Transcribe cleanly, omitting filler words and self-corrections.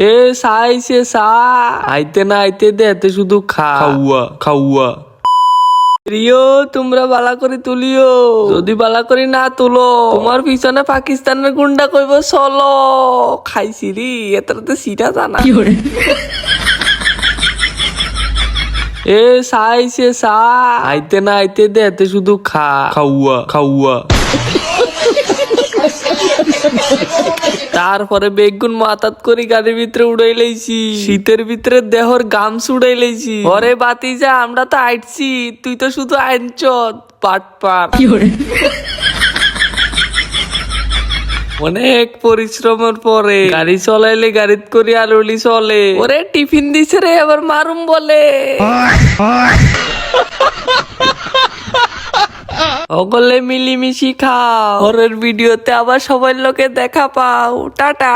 এ সাইছে সা আইতে না আইতে দে এতে শুধু খাওয়া খাওয়া প্রিয় তোমরা বালা করে তুলিও, যদি বালা করে না তুলো তোমার পিছনে পাকিস্তানের গুন্ডা কইব চলো। খাইছি রে এটাতে সিটা জানা। এ সাইছে সা আইতে না আইতে দে এতে শুধু খাওয়া খাওয়া। তারপরে বেগুন মাথাত করে গাড়ির ভিতরে উড়াই লাইছি, শীতের ভিতরে দেহর গামছ উড়াই লাইছি। ওরে বাতি যা আমরা তো আইছি, তুই তো শুধু আইনচত পাট পাট। অনেক পরিশ্রমের পরে গাড়ি চলাইলে গাড়িত করে আলুলি চলে। ওরে টিফিন দিছে রে আবার মারুম বলে। সকলে মিলিমিশি খাও। পরের ভিডিওতে আবার সবাই লোকে দেখা পাও। টাটা।